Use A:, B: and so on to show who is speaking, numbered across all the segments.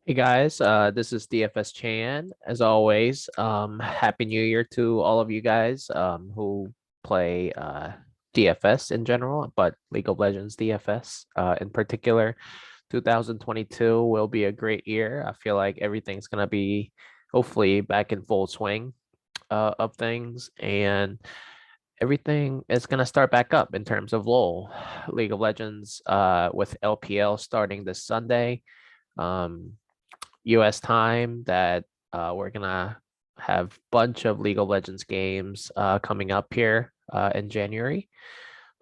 A: Hey guys, this is DFS Chan. As always, Happy New Year to all of you guys who play DFS in general, but League of Legends DFS in particular. 2022 will be a great year. I feel like everything's gonna be hopefully back in full swing of things, and everything is gonna start back up in terms of LoL, League of Legends, with LPL starting this Sunday. Um, US time that we're gonna have bunch of League of Legends games coming up here in January.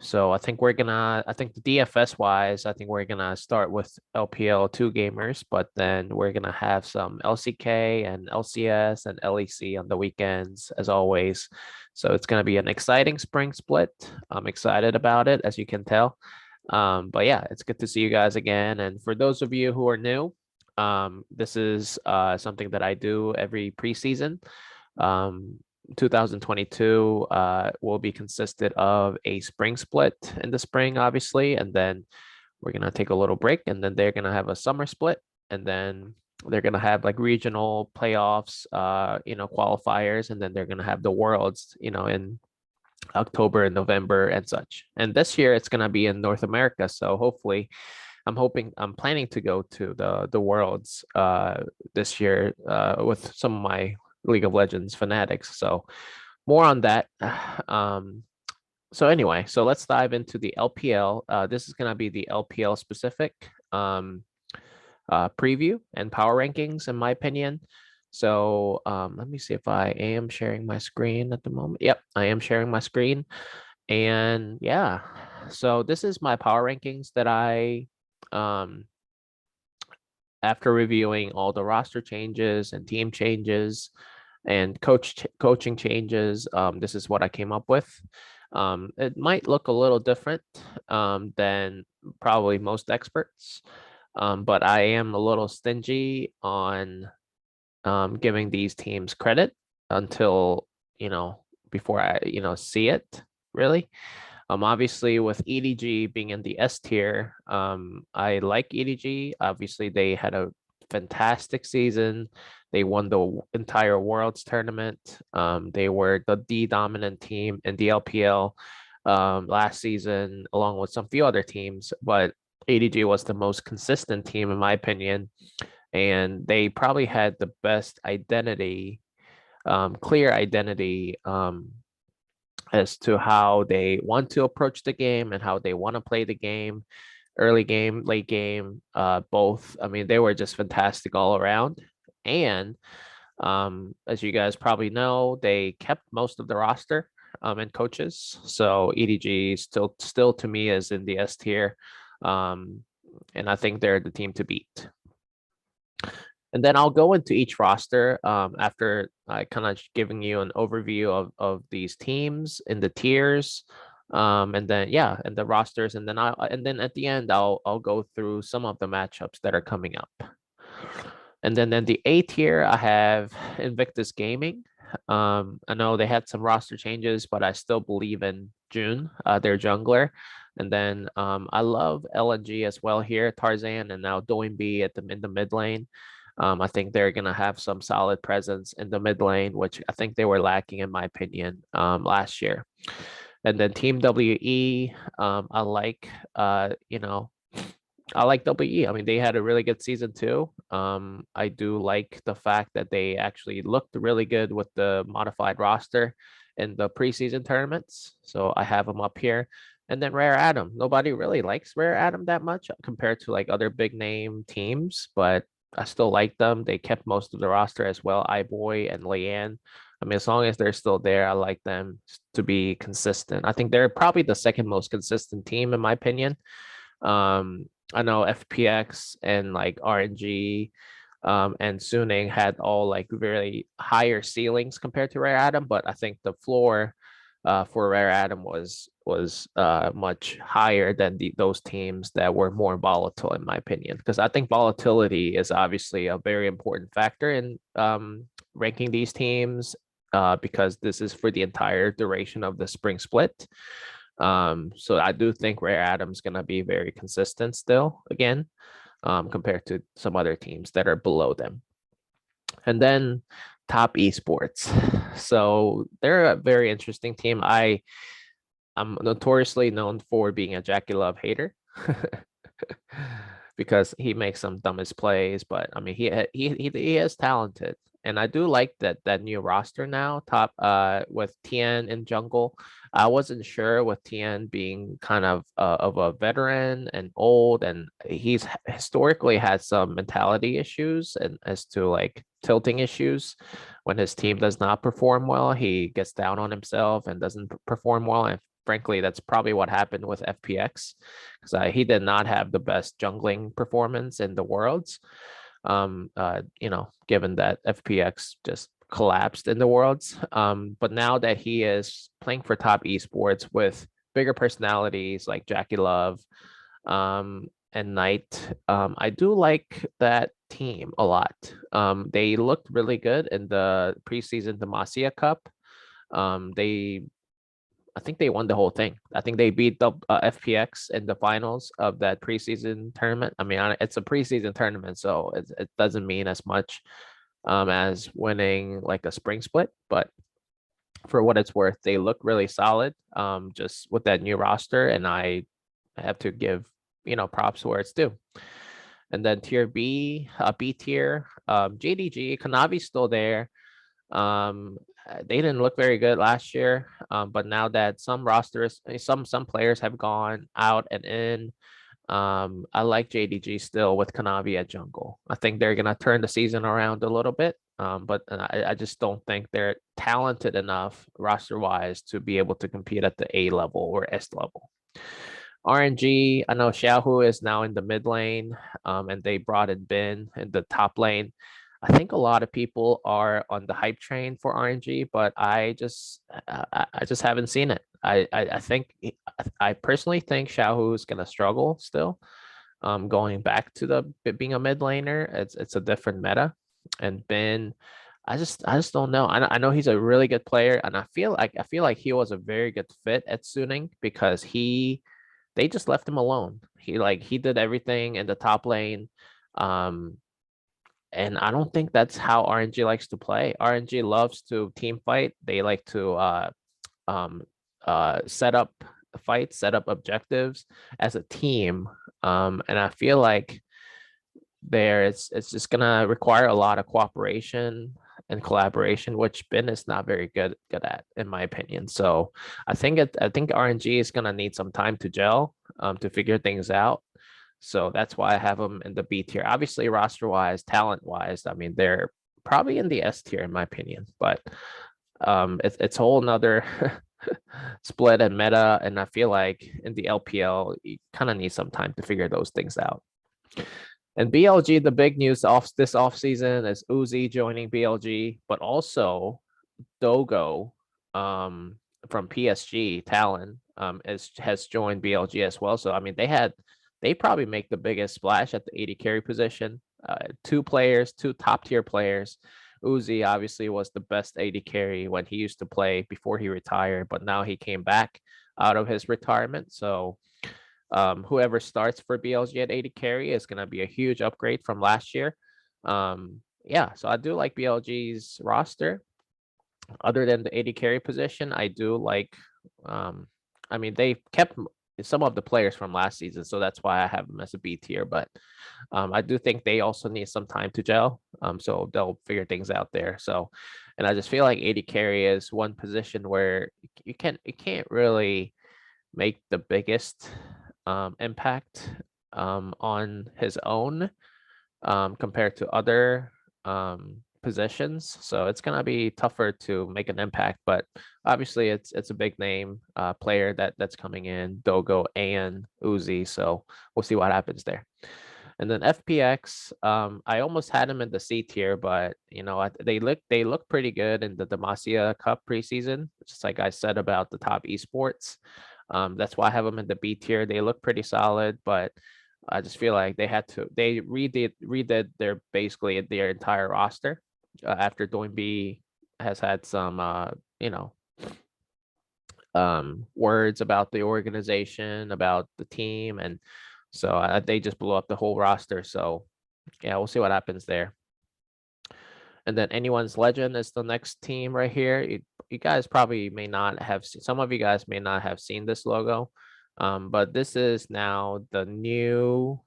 A: So I think the DFS wise, I think we're gonna start with LPL 2 gamers, but then we're gonna have some LCK and LCS and LEC on the weekends as always. So it's gonna be an exciting spring split. I'm excited about it, as you can tell. But yeah, it's good to see you guys again. And for those of you who are new, this is something that I do every preseason. Um, 2022 will be consisted of a spring split in the spring, obviously, and then we're gonna take a little break, and then they're gonna have a summer split, and then they're gonna have like regional playoffs, qualifiers, and then they're gonna have the worlds, in October and November and such. And this year it's gonna be in North America, so hopefully I'm planning to go to the worlds this year with some of my League of Legends fanatics. So more on that. Um, so anyway, so let's dive into the LPL. This is gonna be the LPL specific preview and power rankings, in my opinion. So let me see if I am sharing my screen at the moment. Yep, I am sharing my screen. And yeah, so this is my power rankings that um, after reviewing all the roster changes and team changes and coaching changes, this is what I came up with. It might look a little different than probably most experts, but I am a little stingy on giving these teams credit until, before I, see it really. Obviously with EDG being in the S tier, I like EDG. Obviously, they had a fantastic season. They won the entire Worlds tournament. They were the dominant team in the LPL last season, along with some few other teams. But EDG was the most consistent team, in my opinion, and they probably had the best identity, clear identity. As to how they want to approach the game and how they want to play the game, early game, late game, both. I mean, they were just fantastic all around. And as you guys probably know, they kept most of the roster and coaches. So EDG still to me is in the S tier. Um, and I think they're the team to beat. And then I'll go into each roster after I kind of giving you an overview of these teams in the tiers, and then yeah, and the rosters, and then at the end I'll go through some of the matchups that are coming up. And then the A tier I have Invictus Gaming. I know they had some roster changes, but I still believe in June, their jungler. And then I love LNG as well here, Tarzan and now Doinb in the mid lane. I think they're gonna have some solid presence in the mid lane, which I think they were lacking in my opinion last year. And then Team WE, I like I like WE. I mean, they had a really good season too. I do like the fact that they actually looked really good with the modified roster in the preseason tournaments. So I have them up here. And then Rare Atom. Nobody really likes Rare Atom that much compared to like other big name teams, but I still like them. They kept most of the roster as well. iBoy and Leanne. I mean, as long as they're still there, I like them to be consistent. I think they're probably the second most consistent team in my opinion. Um, I know FPX and like RNG and Suning had all like very higher ceilings compared to Rare Atom, but I think the floor for Rare Atom was much higher than those teams that were more volatile, in my opinion. Because I think volatility is obviously a very important factor in ranking these teams, because this is for the entire duration of the spring split. So I do think Rare Atom's gonna be very consistent still again. compared to some other teams that are below them. And then top esports. So they're a very interesting team. I'm notoriously known for being a Jackie Love hater because he makes some dumbest plays, but I mean he is talented. And I do like that new roster now, top with Tien in jungle. I wasn't sure with Tien being kind of a veteran and old, and he's historically had some mentality issues and as to like tilting issues. When his team does not perform well, he gets down on himself and doesn't perform well. And frankly, that's probably what happened with FPX because he did not have the best jungling performance in the worlds. Given that FPX just collapsed in the worlds. But now that he is playing for top esports with bigger personalities like Jackie Love and Knight, I do like that team a lot. They looked really good in the preseason Demacia Cup. I think they won the whole thing. I think they beat the FPX in the finals of that preseason tournament. I mean, it's a preseason tournament, so it doesn't mean as much as winning like a spring split. But for what it's worth, they look really solid just with that new roster, and I have to give props where it's due. And then tier B, B tier, JDG, Kanavi's still there. They didn't look very good last year, but now that some rosters, some players have gone out and in, I like JDG still with Kanavi at jungle. I think they're gonna turn the season around a little bit, but I just don't think they're talented enough roster wise to be able to compete at the A level or S level. RNG, I know Xiaohu is now in the mid lane, and they brought in Ben in the top lane. I think a lot of people are on the hype train for RNG, but I just haven't seen it. I personally think Xiaohu is gonna struggle still. Going back to being a mid laner, it's a different meta, and Ben, I just don't know. I know he's a really good player, and I feel like he was a very good fit at Suning because they just left him alone. He did everything in the top lane. And I don't think that's how RNG likes to play. RNG loves to team fight. They like to um, set up fights, set up objectives as a team. And I feel like it's just gonna require a lot of cooperation and collaboration, which Ben is not very good at, in my opinion. So I think RNG is gonna need some time to gel, to figure things out. So that's why I have them in the B tier. Obviously, roster wise, talent wise, I mean, they're probably in the S tier in my opinion. But it's a whole nother split and meta, and I feel like in the LPL, you kind of need some time to figure those things out. And BLG, the big news this off season is Uzi joining BLG, but also Dogo from PSG Talon has joined BLG as well. So I mean they probably make the biggest splash at the 80 carry position. Two top tier players. Uzi obviously was the best 80 carry when he used to play before he retired, but now he came back out of his retirement. So whoever starts for BLG at 80 carry is going to be a huge upgrade from last year. Yeah, so I do like BLG's roster. Other than the 80 carry position, I do like. I mean, they kept some of the players from last season, so that's why I have them as a B tier. But I do think they also need some time to gel. So they'll figure things out there. So, and I just feel like 80 carry is one position where you can't really make the biggest impact on his own compared to other positions. So it's gonna be tougher to make an impact, but obviously it's a big name player that's coming in, Dogo and Uzi. So we'll see what happens there. And then FPX, I almost had him in the C tier, but they look pretty good in the Demacia Cup preseason, just like I said about the top esports. That's why I have them in the B tier. They look pretty solid, but I just feel like they redid their entire roster after Doinb has had some words about the organization, about the team, and So they just blew up the whole roster. So yeah, we'll see what happens there. And then Anyone's Legend is the next team right here. You guys probably may not have seen, some of you guys may not have seen this logo, but this is now the new,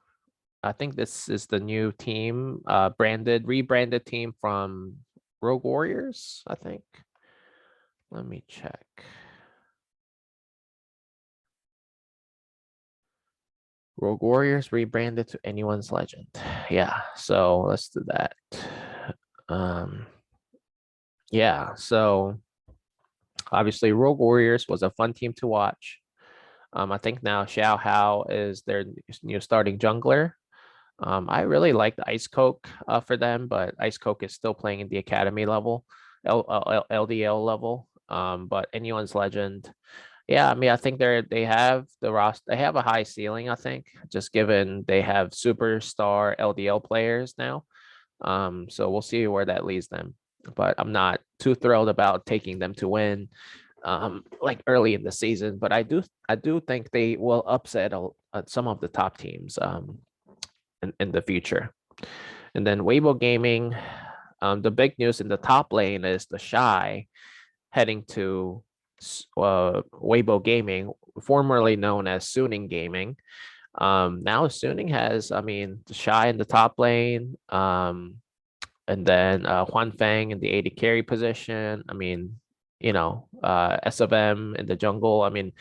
A: I think this is the new team, rebranded team from Rogue Warriors, I think. Let me check. Rogue Warriors rebranded to Anyone's Legend. Yeah, so let's do that. Yeah, so obviously Rogue Warriors was a fun team to watch. I think now Xiao Hao is their new starting jungler. I really liked Ice Coke for them, but Ice Coke is still playing in the academy level, LDL level. But Anyone's Legend, yeah, I mean, I think they have the roster. They have a high ceiling, I think, just given they have superstar LDL players now. So we'll see where that leads them. But I'm not too thrilled about taking them to win, like early in the season. But I do think they will upset some of the top teams in the future. And then Weibo Gaming, the big news in the top lane is the Shy heading to Weibo Gaming, formerly known as Suning Gaming. Now Suning has, I mean, the Shy in the top lane, and then Huan Feng in the AD carry position. I mean, SFM in the jungle. I mean,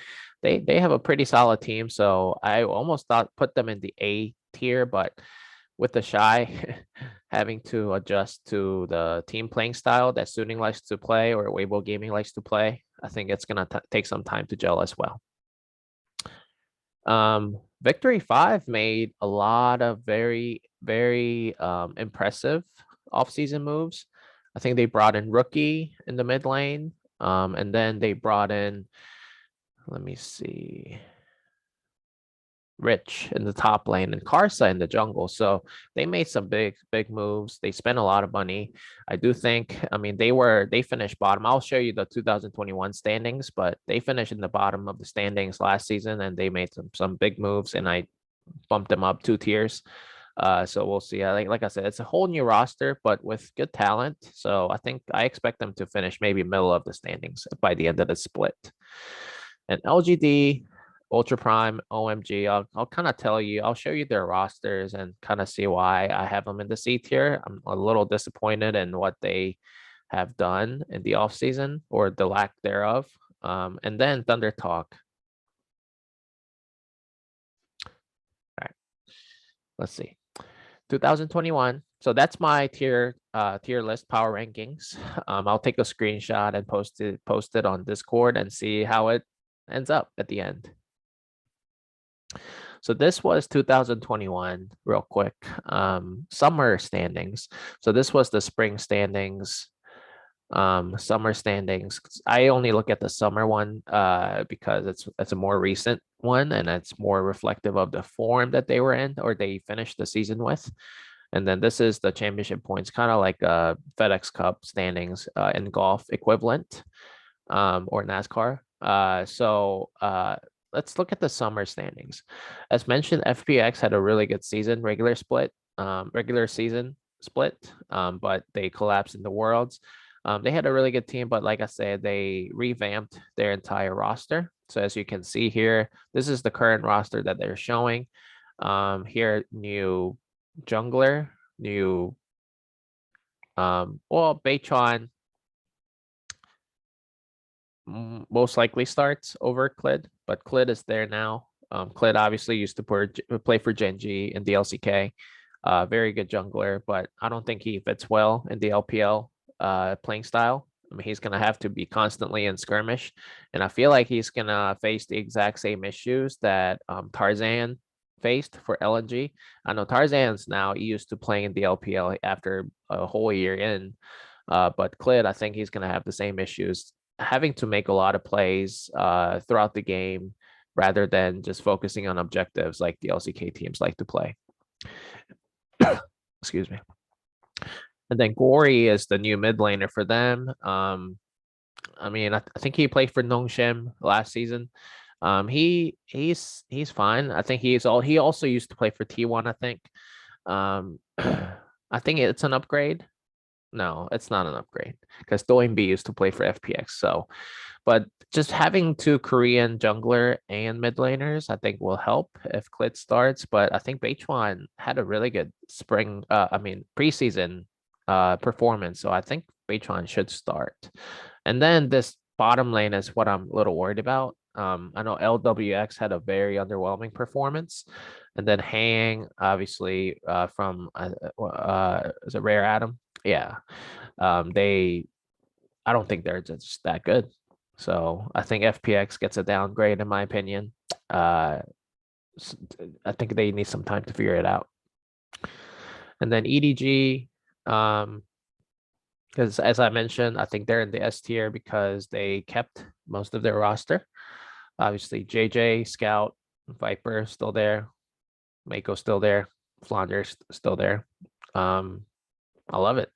A: they have a pretty solid team. So I almost thought put them in the A tier, but with the Shy having to adjust to the team playing style that Suning likes to play or Weibo Gaming likes to play, I think it's gonna take some time to gel as well. Victory 5 made a lot of very, very impressive offseason moves. I think they brought in Rookie in the mid lane, and then they brought in, let me see, Rich in the top lane and Karsa in the jungle. So they made some big moves. They spent a lot of money. I do think, I mean, they finished bottom. I'll show you the 2021 standings, but they finished in the bottom of the standings last season and they made some big moves and I bumped them up 2 tiers. So we'll see. Like I said, it's a whole new roster, but with good talent. So I expect them to finish maybe middle of the standings by the end of the split. And LGD, Ultra Prime, OMG, I'll kind of tell you, I'll show you their rosters and kind of see why I have them in the C tier. I'm a little disappointed in what they have done in the offseason or the lack thereof. And then Thunder Talk. All right, let's see. 2021. So that's my tier list power rankings. I'll take a screenshot and post it on Discord and see how it ends up at the end. So this was 2021, real quick. Summer standings. So this was the spring standings, summer standings. I only look at the summer one because it's a more recent one and it's more reflective of the form that they were in or they finished the season with. And then this is the championship points, kind of like FedEx Cup standings in golf equivalent or NASCAR. So let's look at the summer standings. As mentioned, FPX had a really good season, regular season split, but they collapsed in the Worlds. They had a really good team, but like I said, they revamped their entire roster. So as you can see here, this is the current roster that they're showing. Here, new jungler, new Beitron most likely starts over Klid, but Klid is there now. Klid obviously used to play for Genji in the LCK. Very good jungler, but I don't think he fits well in the LPL playing style. I mean, he's going to have to be constantly in skirmish. And I feel like he's going to face the exact same issues that Tarzan faced for LNG. I know Tarzan's now used to playing in the LPL after a whole year in. But Klid, I think he's going to have the same issues, having to make a lot of plays throughout the game rather than just focusing on objectives like the LCK teams like to play. Excuse me. And then Gory is the new mid laner for them. I mean, I think he played for Nongshim last season. He's fine. I think he also used to play for T1, I think. I think it's an upgrade. No, it's not an upgrade because Doinb used to play for FPX. So, but just having two Korean jungler and mid laners, I think will help if Clit starts. But I think Beichuan had a really good spring, preseason performance. So I think Beichuan should start. And then this bottom lane is what I'm a little worried about. I know LWX had a very underwhelming performance, and then Hang, obviously, from is it Rare Atom? Yeah, they. I don't think they're just that good. So I think FPX gets a downgrade in my opinion. Uh, I think they need some time to figure it out. And then EDG, because as I mentioned, I think they're in the S tier because they kept most of their roster. Obviously, JJ, Scout, Viper still there, Mako still there, Flanders still there. I love it.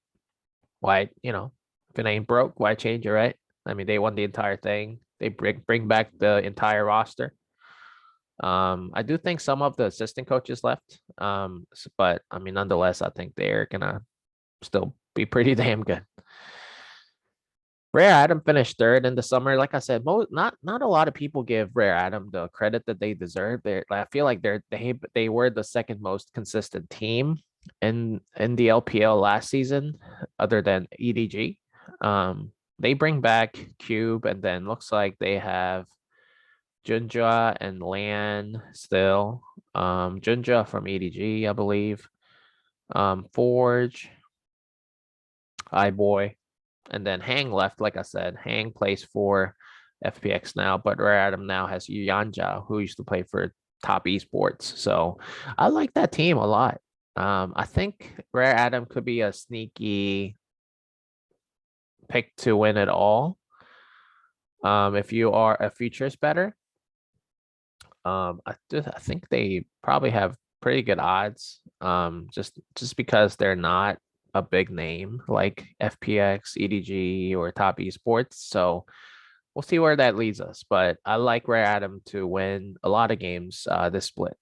A: Why, if it ain't broke, why change it, right? I mean, they won the entire thing. They bring back the entire roster. I do think some of the assistant coaches left. But I mean, nonetheless, I think they're gonna still be pretty damn good. Rare Atom finished third in the summer. Like I said, not a lot of people give Rare Atom the credit that they deserve. I feel like they were the second most consistent team in the LPL last season, other than EDG. They bring back Cube, and then looks like they have Junja and Lan still. Junja from EDG, I believe. Forge, iBoy, and then Hang left. Like I said, Hang plays for FPX now, but Rare Atom now has Yanja, who used to play for Top Esports. So I like that team a lot. I think Rare Atom could be a sneaky pick to win it all. If you are a features better, I think they probably have pretty good odds. Just because they're not a big name like FPX, EDG, or Top Esports. So we'll see where that leads us. But I like Rare Atom to win a lot of games this split.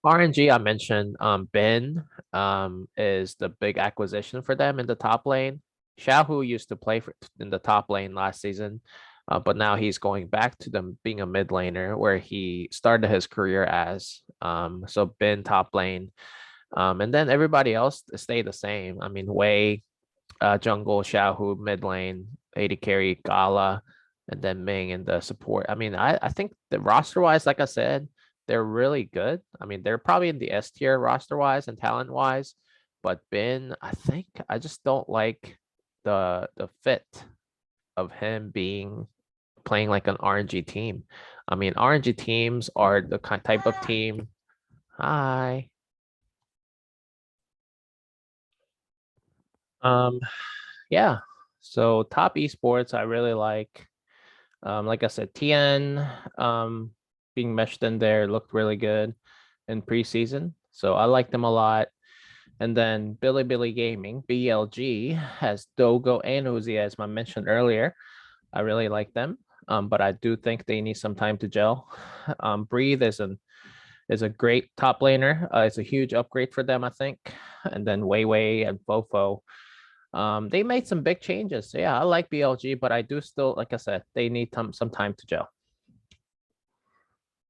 A: RNG, I mentioned Ben is the big acquisition for them in the top lane. Xiaohu used to play in the top lane last season, but now he's going back to them being a mid laner where he started his career as. So Ben top lane, and then everybody else stay the same. I mean, Wei, jungle, Xiaohu mid lane, AD carry, Gala, and then Ming in the support. I mean, I think the roster wise, like I said, they're really good. I mean, they're probably in the S tier roster wise and talent wise, but Ben, I think I just don't like the fit of him being playing like an RNG team. I mean, RNG teams are the type of team. Hi. Um, yeah. So top esports, I really like I said, TN being meshed in there looked really good in preseason. So I like them a lot. And then Billy Gaming, BLG, has Dogo and Uzi, as I mentioned earlier. I really like them. But I do think they need some time to gel. Breathe is a great top laner. It's a huge upgrade for them, I think. And then Wei and Fofo. They made some big changes. So yeah, I like BLG, but I do still, like I said, they need some time to gel.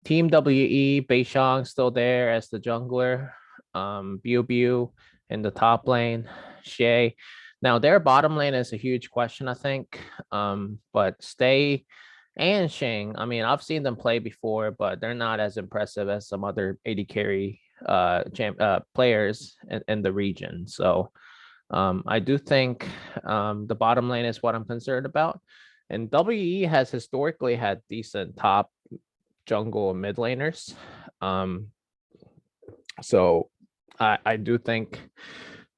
A: Team WE, Beishang still there as the jungler. Biu in the top lane. Shay. Now their bottom lane is a huge question, I think. But Stay and Shing, I mean, I've seen them play before, but they're not as impressive as some other AD carry players in the region. So I do think the bottom lane is what I'm concerned about. And WE has historically had decent top jungle and mid laners. So I do think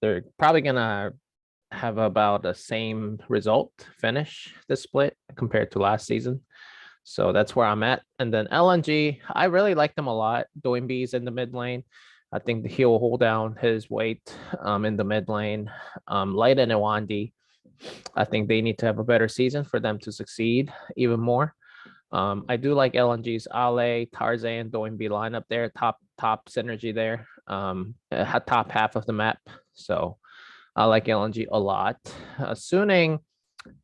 A: they're probably gonna have about the same result finish this split compared to last season. So that's where I'm at. And then LNG, I really like them a lot. Doing B's in the mid lane. I think he'll hold down his weight in the mid lane. Light and Iwandi I think they need to have a better season for them to succeed even more. I do like LNG's Ale, Tarzan, Doinb lineup there, top synergy there, top half of the map. So I like LNG a lot. Suning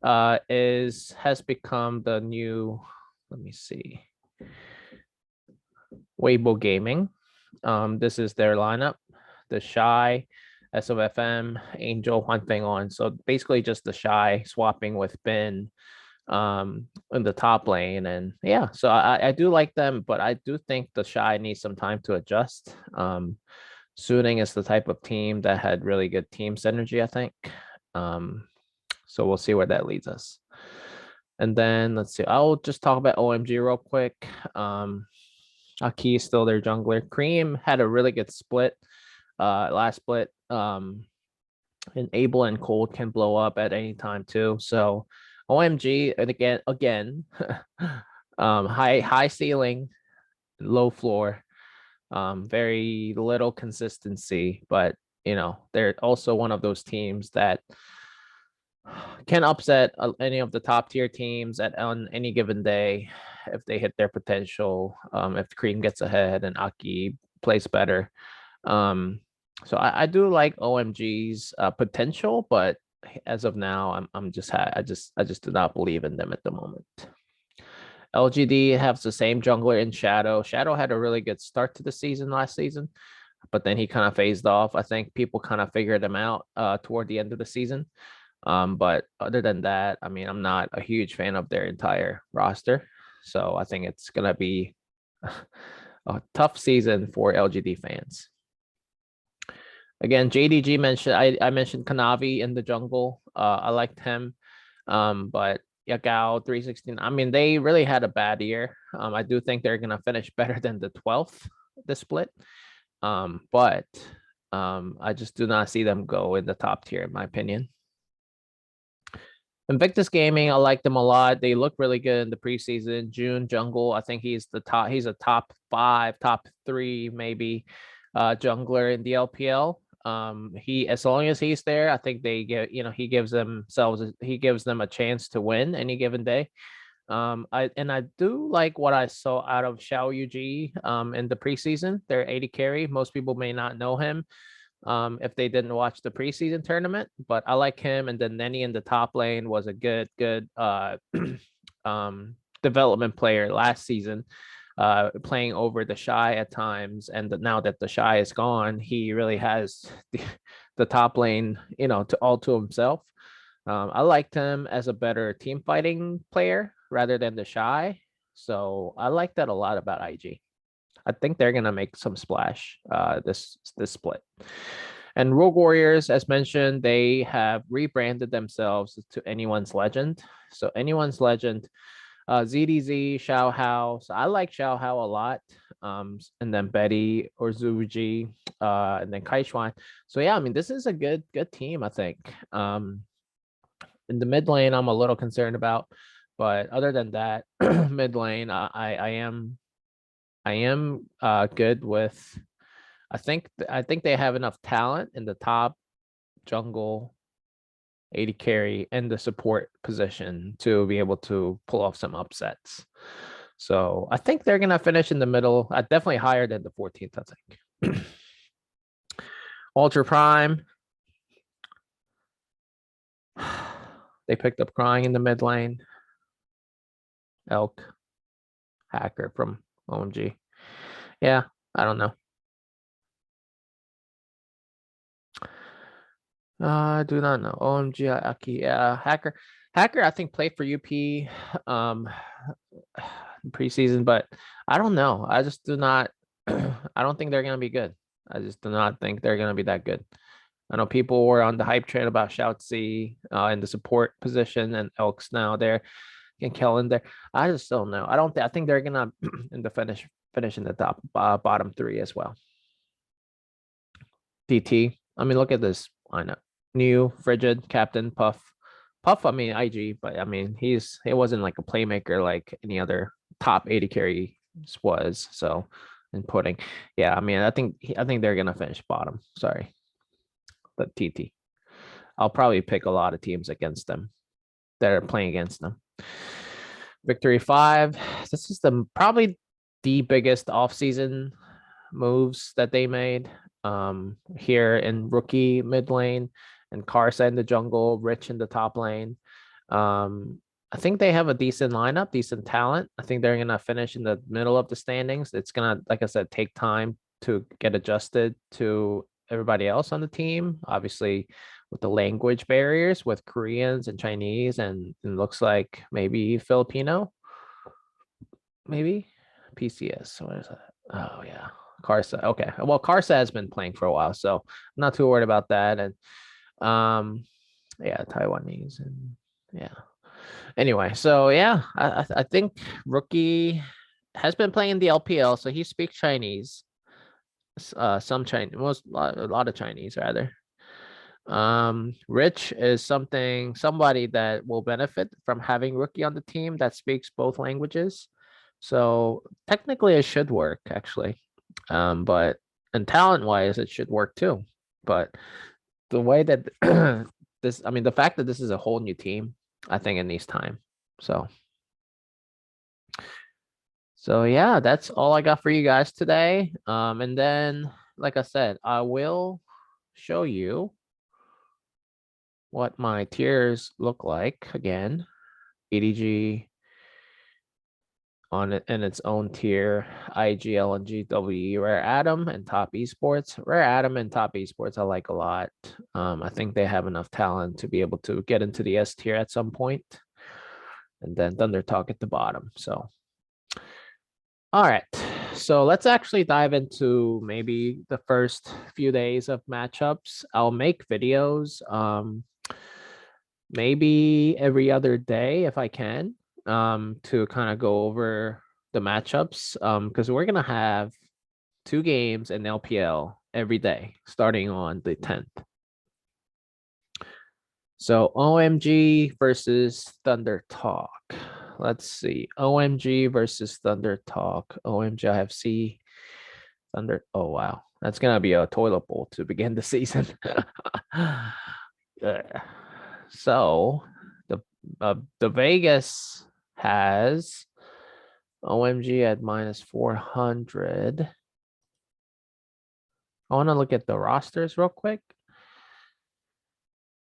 A: has become the new, let me see, Weibo Gaming. This is their lineup, the Shy, SOFM, Angel, Huan Feng On. So basically just the Shy swapping with Bin in the top lane. And yeah, so I do like them, but I do think the Shy needs some time to adjust. Suning is the type of team that had really good team synergy, I think. So we'll see where that leads us. And then let's see, I'll just talk about OMG real quick. Aki is still their jungler. Cream had a really good split, last split. And Abel and Cold can blow up at any time too. So OMG, and again, high ceiling, low floor, very little consistency, but they're also one of those teams that can upset any of the top tier teams on any given day if they hit their potential. If Cream gets ahead and Aki plays better. So I do like OMG's potential, but as of now, I just do not believe in them at the moment. LGD has the same jungler in Shadow. Shadow had a really good start to the season last season, but then he kind of phased off. I think people kind of figured him out toward the end of the season. But other than that, I mean, I'm not a huge fan of their entire roster. So I think it's gonna be a tough season for LGD fans. Again, JDG mentioned I mentioned Kanavi in the jungle. I liked him. But Yagao 316. I mean, they really had a bad year. I do think they're gonna finish better than the 12th the split. But I just do not see them go in the top tier, in my opinion. Invictus Gaming, I like them a lot. They look really good in the preseason. June Jungle, I think he's a top 5, top 3 maybe jungler in the LPL. He, as long as he's there, I think they get, he gives them a chance to win any given day. I do like what I saw out of Xiao Yuji in the preseason. Their AD carry. Most people may not know him if they didn't watch the preseason tournament, but I like him. And then Nenny in the top lane was a good development player last season, playing over the Shy at times. And now that the Shy is gone, he really has the top lane, to himself. I liked him as a better team fighting player rather than the Shy. So I like that a lot about IG. I think they're gonna make some splash this split. And Rogue Warriors, as mentioned, they have rebranded themselves to Anyone's Legend. So Anyone's Legend, ZDZ, Xiao Hao. So I like Xiao Hao a lot. And then Betty or Zuji, and then Kaishuan. So yeah, I mean, this is a good team, I think. In the mid lane, I'm a little concerned about, but other than that, mid lane, I am good with. I think they have enough talent in the top jungle, AD carry, and the support position to be able to pull off some upsets. So I think they're gonna finish in the middle, definitely higher than the 14th, I think. Ultra Prime. They picked up Crying in the mid lane. Elk, Hacker from OMG. Yeah, I don't know. I do not know. OMG, Aki, yeah, Hacker, I think played for UP, preseason, but I don't know. I just do not. I don't think they're gonna be good. I just do not think they're gonna be that good. I know people were on the hype train about Shoutsy in the support position, and Elks now there, and Kellen there. I just don't know. I think they're gonna in the finish in the top bottom 3 as well. DT. I mean, look at this lineup. New, Frigid, Captain, Puff. I mean, IG, but I mean, he wasn't like a playmaker like any other top 80 carry was. So, and Pudding. Yeah, I mean, I think they're gonna finish bottom. Sorry. But TT. I'll probably pick a lot of teams against them that are playing against them. Victory 5. This is probably the biggest offseason moves that they made here in rookie mid lane and Karsa in the jungle, Rich in the top lane. I think they have a decent lineup, decent talent. I think they're gonna finish in the middle of the standings. It's gonna, like I said, take time to get adjusted to everybody else on the team. Obviously, with the language barriers with Koreans and Chinese, and it looks like maybe Filipino, maybe PCS. What is that? Oh yeah, Karsa. Okay, well Karsa has been playing for a while, so I'm not too worried about that. And yeah, Taiwanese and yeah. Anyway, so yeah, I think Rookie has been playing the LPL, so he speaks Chinese. Some Chinese, a lot of Chinese rather. Rich is somebody that will benefit from having Rookie on the team that speaks both languages. So technically, it should work actually. But and talent wise, it should work too. But the way that I mean, the fact that this is a whole new team, I think it needs time. So yeah, that's all I got for you guys today. And then, like I said, I will show you what my tiers look like again. EDG on it in its own tier, IGL and GWE, Rare Atom and Top Esports. Rare Atom and Top Esports I like a lot. I think they have enough talent to be able to get into the S tier at some point. And then Thunder Talk at the bottom. So all right, so let's actually dive into maybe the first few days of matchups. I'll make videos maybe every other day if I can to kind of go over the matchups because we're going to have 2 games in LPL every day starting on the 10th. So OMG versus Thunder Talk. Let's see. OMG versus Thunder Talk. OMG IFC. Thunder. Oh, wow. That's going to be a toilet bowl to begin the season. So the Vegas has OMG at -400. I want to look at the rosters real quick.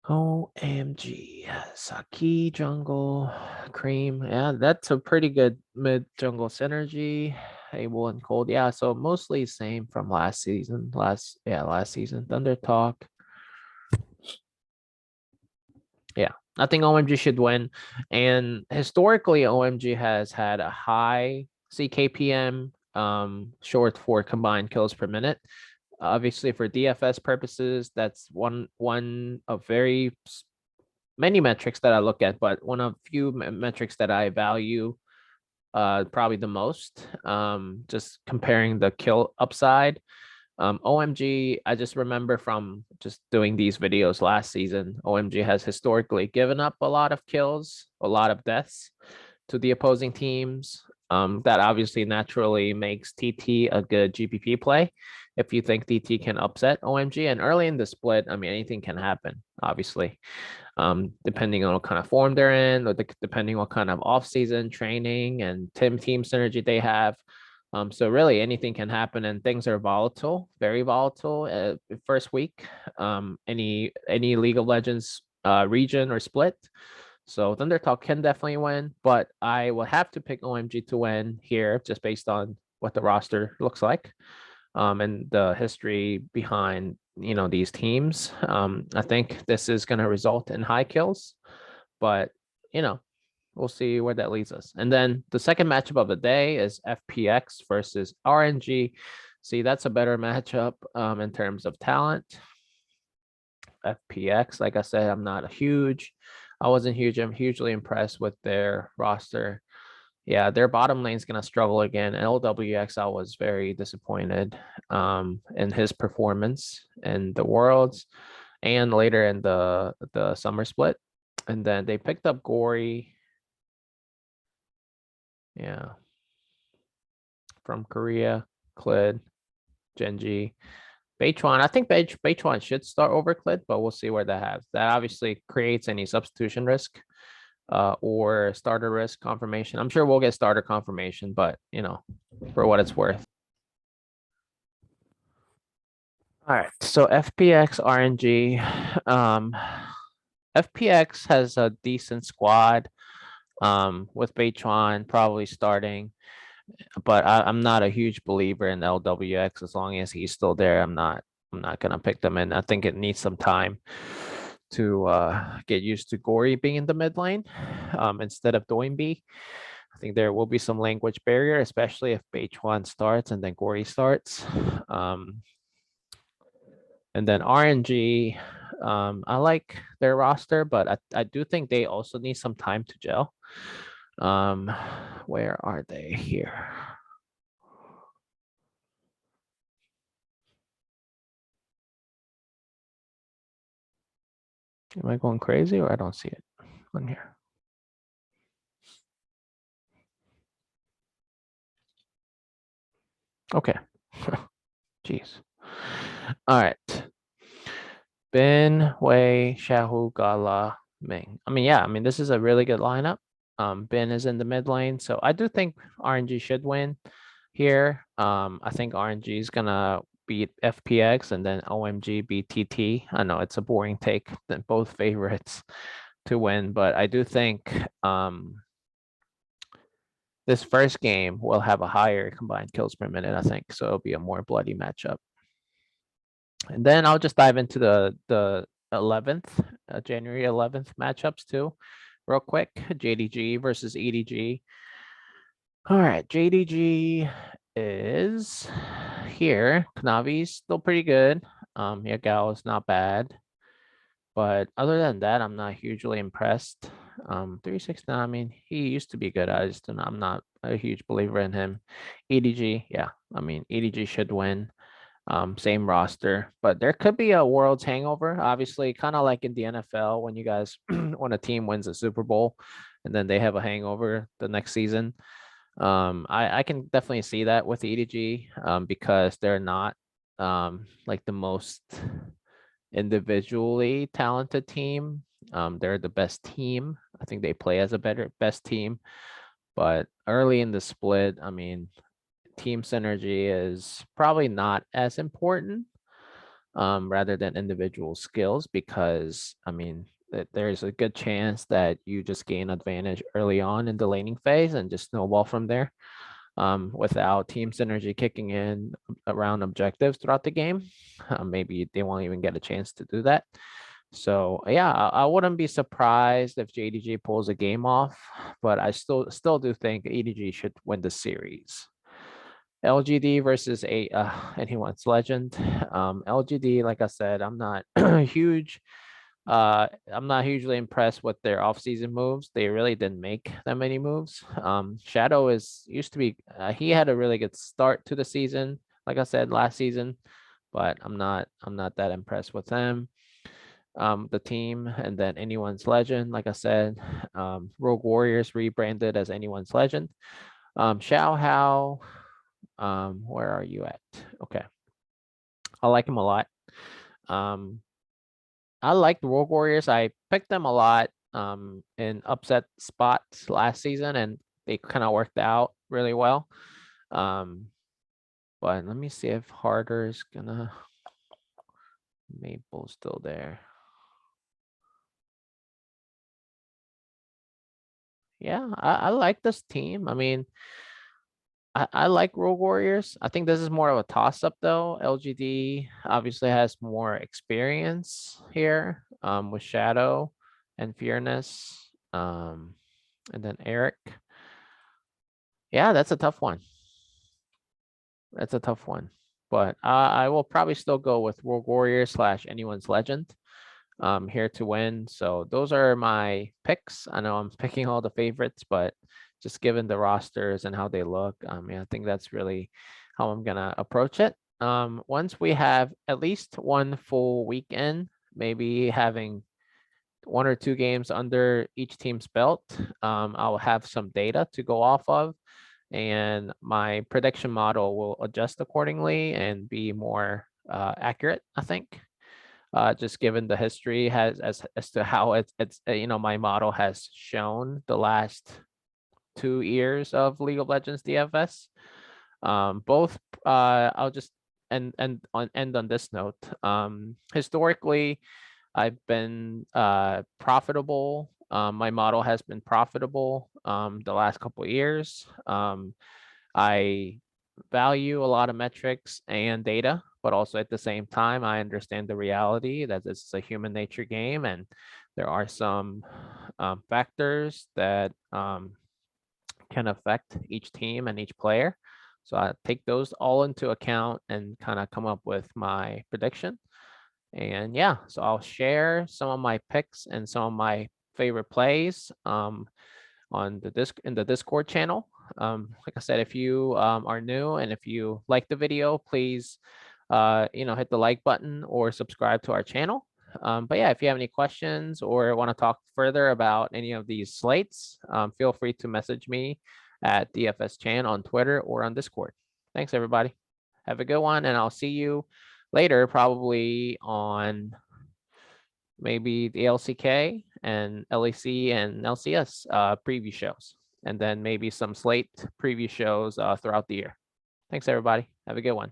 A: OMG, Saki jungle, Cream. Yeah, that's a pretty good mid jungle synergy. Able and Cold. Yeah, so mostly same from last season. Last season. Thunder Talk. Yeah, I think OMG should win. And historically, OMG has had a high CKPM, short for combined kills per minute. Obviously, for DFS purposes, that's one of very many metrics that I look at, but one of few metrics that I value probably the most. Just comparing the kill upside. OMG, I just remember from just doing these videos last season, OMG has historically given up a lot of kills, a lot of deaths to the opposing teams. That obviously naturally makes TT a good GPP play. If you think TT can upset OMG, and early in the split, I mean, anything can happen, obviously, depending on what kind of form they're in, or depending what kind of off-season training and team synergy they have. So really anything can happen and things are volatile, very volatile first week, any League of Legends region or split. So Thunder Talk can definitely win, but I will have to pick OMG to win here just based on what the roster looks like and the history behind, these teams. I think this is going to result in high kills, but, we'll see where that leads us. And then the second matchup of the day is FPX versus RNG. See, that's a better matchup in terms of talent. FPX, like I said, I wasn't huge. I'm hugely impressed with their roster. Yeah, their bottom lane is going to struggle again. LWX, I was very disappointed in his performance in the Worlds and later in the summer split. And then they picked up Gory. Yeah. From Korea, Klid, Genji. Beitron, I think Beitron should start over Clit, but we'll see where that has. That obviously creates any substitution risk or starter risk confirmation. I'm sure we'll get starter confirmation, but for what it's worth. All right, so FPX RNG. FPX has a decent squad with Beitron probably starting, but I'm not a huge believer in LWX. As long as he's still there, I'm not gonna pick them in. I think it needs some time to get used to Gory being in the mid lane instead of Doinby. I think there will be some language barrier, especially if Beitron starts and then Gory starts. And then RNG, I like their roster, but I do think they also need some time to gel. Where are they here? Am I going crazy or I don't see it on here? Okay. Jeez. All right. Ben, Wei, Xiaohu, Gala, Ming. I mean, this is a really good lineup. Ben is in the mid lane, so I do think RNG should win here. I think RNG is gonna beat FPX and then OMG beat TT. I know it's a boring take than both favorites to win, but I do think this first game will have a higher combined kills per minute, I think. So it'll be a more bloody matchup. And then I'll just dive into the 11th, January 11th matchups too, real quick. JDG versus EDG. All right, JDG is here. Knavi's still pretty good. Yagao is not bad. But other than that, I'm not hugely impressed. 369, I mean, he used to be good. I'm not a huge believer in him. EDG, yeah, I mean, EDG should win. Same roster, but there could be a world's hangover. Obviously, kind of like in the NFL when you guys when a team wins a Super Bowl and then they have a hangover the next season. I can definitely see that with EDG because they're not like the most individually talented team. They're the best team. I think they play as a best team. But early in the split, I mean, team synergy is probably not as important rather than individual skills because, I mean, there's a good chance that you just gain advantage early on in the laning phase and just snowball from there without team synergy kicking in around objectives throughout the game. Maybe they won't even get a chance to do that. So yeah, I wouldn't be surprised if JDG pulls a game off, but I still do think EDG should win the series. LGD versus anyone's legend. LGD, like I said, I'm not huge. I'm not hugely impressed with their offseason moves. They really didn't make that many moves. Shadow used to be he had a really good start to the season, like I said last season, but I'm not that impressed with them. The team and then anyone's legend, like I said, Rogue Warriors rebranded as anyone's legend. Xiao Hao, where are you at? Okay, I like him a lot. I like the Rogue Warriors. I picked them a lot in upset spots last season, and they kind of worked out really well. But let me see if Harder is gonna. Maple's still there. Yeah, I like this team. I mean, I like Rogue Warriors. I think this is more of a toss-up though. LGD obviously has more experience here with Shadow and Fearness. And then Eric. Yeah, that's a tough one. That's a tough one. But I will probably still go with Rogue Warrior / anyone's legend here to win. So those are my picks. I know I'm picking all the favorites, but just given the rosters and how they look, I think that's really how I'm gonna approach it. Once we have at least one full weekend, maybe having 1 or 2 games under each team's belt, I'll have some data to go off of, and my prediction model will adjust accordingly and be more accurate, I think. Just given the history as to how it's my model has shown the last 2 years of League of Legends DFS. Both I'll just end on this note. Historically, I've been profitable. My model has been profitable the last couple of years. I value a lot of metrics and data, but also at the same time, I understand the reality that this is a human nature game, and there are some factors that can affect each team and each player. So I take those all into account and kind of come up with my prediction. And yeah, so I'll share some of my picks and some of my favorite plays on in the Discord channel. Like I said, if you are new and if you like the video, please hit the like button or subscribe to our channel. But yeah, if you have any questions or want to talk further about any of these slates, feel free to message me at DFS Chan on Twitter or on Discord. Thanks, everybody. Have a good one, and I'll see you later, probably on maybe the LCK and LEC and LCS preview shows, and then maybe some slate preview shows throughout the year. Thanks, everybody. Have a good one.